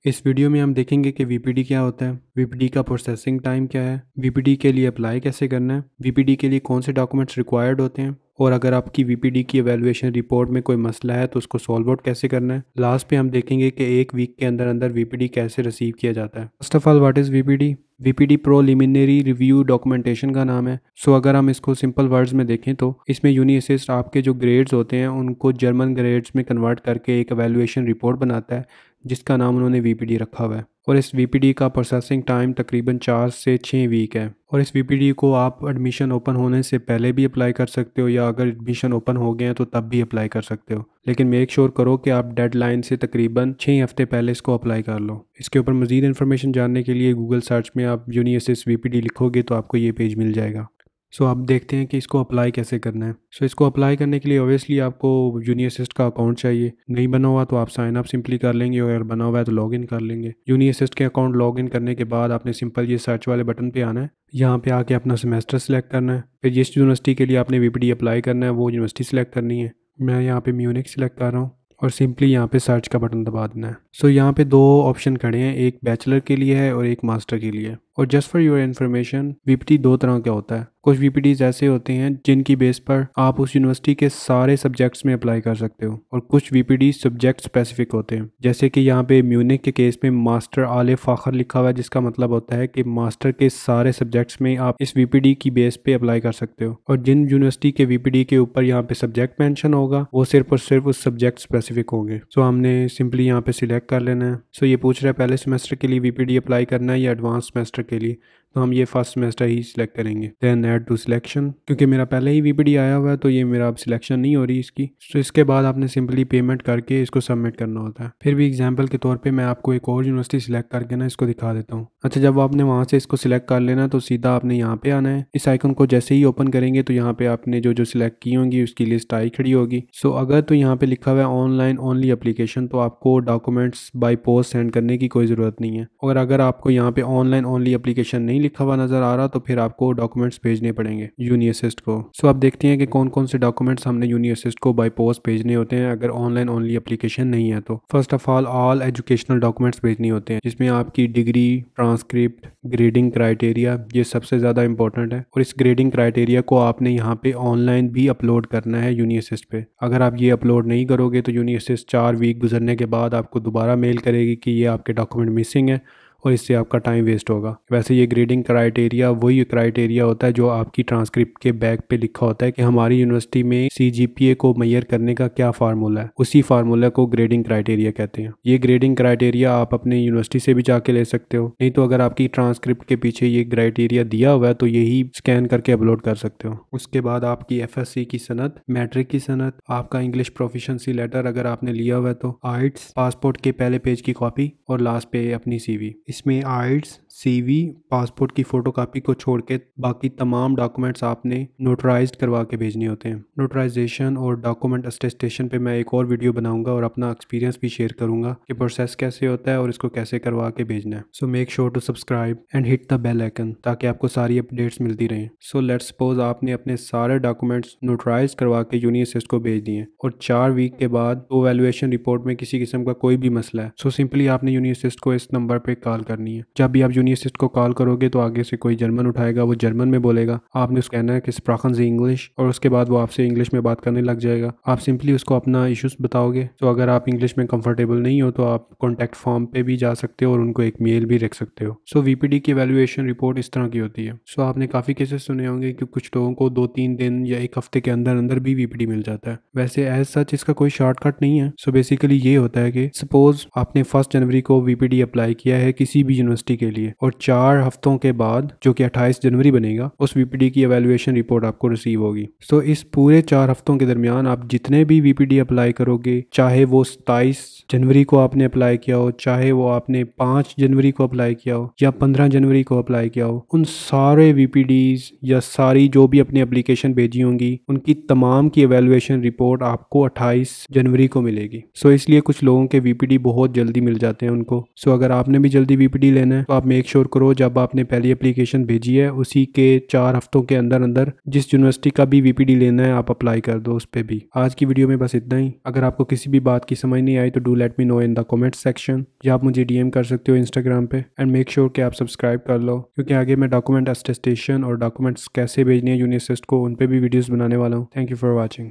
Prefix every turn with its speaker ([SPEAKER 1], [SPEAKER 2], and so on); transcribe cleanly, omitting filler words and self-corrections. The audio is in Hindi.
[SPEAKER 1] इस वीडियो में हम देखेंगे कि वीपीडी क्या होता है, वीपीडी का प्रोसेसिंग टाइम क्या है, वीपीडी के लिए अप्लाई कैसे करना है, वीपीडी के लिए कौन से डॉक्यूमेंट्स रिक्वायर्ड होते हैं और अगर आपकी वीपीडी की एवेलुएशन रिपोर्ट में कोई मसला है तो उसको सॉल्व आउट कैसे करना है। लास्ट पे हम देखेंगे कि एक वीक के अंदर अंदर वीपीडी कैसे रिसीव किया जाता है। First of all what is VPD? VPD preliminary review documentation का नाम है। सो अगर हम इसको सिंपल वर्ड्स में देखें तो इसमें यूनी असिस्ट आपके जो ग्रेड्स होते हैं उनको जर्मन ग्रेड्स में कन्वर्ट करके एक एवेलुएशन रिपोर्ट बनाता है जिसका नाम उन्होंने वीपीडी रखा हुआ है और इस वीपीडी का प्रोसेसिंग टाइम तकरीबन 4 से 6 वीक है और इस वीपीडी को आप एडमिशन ओपन होने से पहले भी अप्लाई कर सकते हो या अगर एडमिशन ओपन हो गए हैं तो तब भी अप्लाई कर सकते हो, लेकिन मेक श्योर करो कि आप डेडलाइन से तकरीबन 6 हफ्ते पहले इसको अप्लाई कर लो। इसके ऊपर मज़ीद इन्फॉर्मेशन जानने के लिए गूगल सर्च में आप यूनी असिस्ट वीपीडी लिखोगे तो आपको ये पेज मिल जाएगा। सो आप देखते हैं कि इसको अप्लाई कैसे करना है। सो इसको अप्लाई करने के लिए ऑब्वियसली आपको यूनी असिस्ट का अकाउंट चाहिए। नहीं बना हुआ तो आप साइन अप सिंपली कर लेंगे और अगर बना हुआ है तो लॉगिन कर लेंगे। यूनी असिस्ट के अकाउंट लॉगिन करने के बाद आपने सिंपल ये सर्च वाले बटन पे आना है। यहाँ पे आके अपना सेमेस्टर सेलेक्ट करना है। फिर जिस यूनिवर्सिटी के लिए आपने वीपीडी अप्लाई करना है वो यूनिवर्सिटी सेलेक्ट करनी है। मैं यहाँ पे म्यूनिक सेलेक्ट कर रहा हूँ और सिंपली यहाँ पे सर्च का बटन दबा देना है। सो यहाँ पे दो ऑप्शन खड़े हैं, एक बैचलर के लिए है और एक मास्टर के लिए। और just for your information VPD दो तरह का होता है। कुछ वीपीडीज ऐसे होते हैं जिनकी बेस पर आप उस यूनिवर्सिटी के सारे सब्जेक्ट्स में अप्लाई कर सकते हो और कुछ वीपीडी सब्जेक्ट स्पेसिफिक होते हैं। जैसे कि यहाँ पे म्यूनिक के केस में मास्टर आले फ़ाखर लिखा हुआ है जिसका मतलब होता है कि मास्टर के सारे सब्जेक्ट्स में आप इस वीपीडी की बेस पे अप्लाई कर सकते हो और जिन यूनिवर्सिटी के वीपीडी के ऊपर यहाँ पे सब्जेक्ट मेंशन होगा वो सिर्फ और सिर्फ उस सब्जेक्ट स्पेसिफिक होंगे। सो हमने सिंपली यहाँ पे सिलेक्ट कर लेना है। सो ये पूछ रहा है पहले सेमेस्टर के लिए वीपीडी अप्लाई करना है या एडवांस सेमेस्टर के लिए, तो हम ये फर्स्ट सेमेस्टर ही सिलेक्ट करेंगे। देन ऐड टू सिलेक्शन, क्योंकि मेरा पहले ही वीपीडी आया हुआ है तो ये मेरा अब सिलेक्शन नहीं हो रही इसकी। तो इसके बाद आपने सिंपली पेमेंट करके इसको सबमिट करना होता है। फिर भी एग्जांपल के तौर पे मैं आपको एक और यूनिवर्सिटी सिलेक्ट करके ना इसको दिखा देता हूँ। अच्छा, जब आपने वहाँ से इसको सिलेक्ट कर लेना तो सीधा आपने यहाँ पे आना है। इस आइकन को जैसे ही ओपन करेंगे तो यहाँ पे आपने जो जो सिलेक्ट की होंगी उसकी लिस्ट आई खड़ी होगी। सो अगर तो यहाँ पे लिखा हुआ है ऑनलाइन ओनली एप्लीकेशन तो आपको डॉक्यूमेंट्स बाय पोस्ट सेंड करने की कोई ज़रूरत नहीं है। और अगर आपको यहाँ पे ऑनलाइन ओनली एप्लीकेशन नहीं लिखा हुआ नज़र आ रहा तो फिर आपको डॉक्यूमेंट्स भेजने पड़ेंगे यूनी असिस्ट को। सो आप देखते हैं कि कौन कौन से डॉक्यूमेंट्स हमने यूनी असिस्ट को बाय पोस्ट भेजने होते हैं अगर ऑनलाइन ओनली एप्लीकेशन नहीं है तो। First of all educational documents भेजने होते हैं जिसमें आपकी डिग्री, ट्रांसक्रिप्ट, ग्रेडिंग क्राइटेरिया, ये सबसे ज़्यादा इंपॉर्टेंट है और इस ग्रेडिंग क्राइटेरिया को आपने यहाँ पे ऑनलाइन भी अपलोड करना है यूनी असिस्ट पे। अगर आप ये अपलोड नहीं करोगे तो यूनी असिस्ट 4 वीक गुजरने के बाद आपको दोबारा मेल करेगी कि ये आपके डॉक्यूमेंट मिसिंग है और इससे आपका टाइम वेस्ट होगा। वैसे ये ग्रेडिंग क्राइटेरिया वही क्राइटेरिया होता है जो आपकी ट्रांसक्रिप्ट के बैक पे लिखा होता है कि हमारी यूनिवर्सिटी में सीजीपीए को मेजर करने का क्या फार्मूला है, उसी फार्मूला को ग्रेडिंग क्राइटेरिया कहते हैं। ये ग्रेडिंग क्राइटेरिया आप अपने यूनिवर्सिटी से भी जाके ले सकते हो, नहीं तो अगर आपकी ट्रांसक्रिप्ट के पीछे ये क्राइटेरिया दिया हुआ है तो यही स्कैन करके अपलोड कर सकते हो। उसके बाद आपकी एफएससी की सनद, मैट्रिक की सनद, आपका इंग्लिश प्रोफिशिएंसी लेटर अगर आपने लिया हुआ है तो, आइट्स, पासपोर्ट के पहले पेज की कॉपी और लास्ट पे अपनी सीवी। इसमें आइट्स, सीवी, पासपोर्ट की फ़ोटोकॉपी को छोड़ के बाकी तमाम डॉक्यूमेंट्स आपने नोटराइज्ड करवा के भेजने होते हैं। नोटराइजेशन और डॉक्यूमेंट अटेस्टेशन पे मैं एक और वीडियो बनाऊंगा और अपना एक्सपीरियंस भी शेयर करूंगा कि प्रोसेस कैसे होता है और इसको कैसे करवा के भेजना है। So make sure to subscribe and hit the bell icon ताकि आपको सारी अपडेट्स मिलती रहें। सो लेट्स सपोज आपने अपने सारे डॉक्यूमेंट्स नोटराइज करवा के यूनी असिस्ट को भेज दिए और 4 वीक के बाद तो वैल्यूएशन रिपोर्ट में किसी किस्म का कोई भी मसला है, सो सिंपली आपने यूनी असिस्ट को इस नंबर पर कॉल करनी है। जब भी आप यूनी असिस्ट को कॉल करोगे तो आगे से कोई जर्मन उठाएगा, वो जर्मन में बोलेगा, आपने उसको कहना है कि स्प्राखन से इंग्लिश और उसके बाद वो आपसे इंग्लिश में बात करने लग जाएगा। आप सिंपली उसको अपना इश्यूज बताओगे। तो अगर आप इंग्लिश में कंफर्टेबल नहीं हो तो आप कॉन्टैक्ट फॉर्म पे भी जा सकते हो और उनको एक मेल भी रख सकते हो। सो वीपीडी की वैल्यूएशन रिपोर्ट इस तरह की होती है। सो आपने काफ़ी केसेस सुने होंगे कि कुछ लोगों को 2-3 दिन या 1 हफ्ते के अंदर अंदर भी वीपीडी मिल जाता है। वैसे एज सच इसका कोई शॉर्टकट नहीं है। सो बेसिकली ये होता है कि सपोज आपने 1 जनवरी को वीपीडी अप्लाई किया है किसी भी यूनिवर्सिटी के लिए और 4 हफ्तों के बाद जो कि 28 जनवरी बनेगा उस वीपीडी की एवेलुएशन रिपोर्ट आपको रिसीव होगी। सो इस पूरे 4 हफ्तों के दरमियान आप जितने भी वीपीडी अप्लाई करोगे, चाहे वो 27 जनवरी को आपने अप्लाई किया हो, चाहे वो आपने 5 जनवरी को अप्लाई किया हो या 15 जनवरी को अप्लाई किया हो, उन सारे वीपीडीज या सारी जो भी अपनी एप्लीकेशन भेजी होंगी उनकी तमाम की एवेलुएशन रिपोर्ट आपको 28 जनवरी को मिलेगी। सो इसलिए कुछ लोगों के वीपीडी बहुत जल्दी मिल जाते हैं उनको। सो अगर आपने भी जल्दी वीपीडी लेना है तो आप मेक श्योर करो जब आपने पहली एप्लीकेशन भेजी है उसी के 4 हफ्तों के अंदर अंदर जिस यूनिवर्सिटी का भी वीपीडी लेना है आप अप्लाई कर दो उस पर भी। आज की वीडियो में बस इतना ही। अगर आपको किसी भी बात की समझ नहीं आई तो do let me know in the comment section, या आप मुझे डीएम कर सकते हो इंस्टाग्राम पे। एंड मेक श्योर कि आप सब्सक्राइब कर लो, क्योंकि आगे मैं डॉक्यूमेंट अटेस्टेशन और डॉक्यूमेंट्स कैसे भेजने हैं यूनिसिस्ट को उन पे भी वीडियोस बनाने वाला हूँ। Thank you for watching.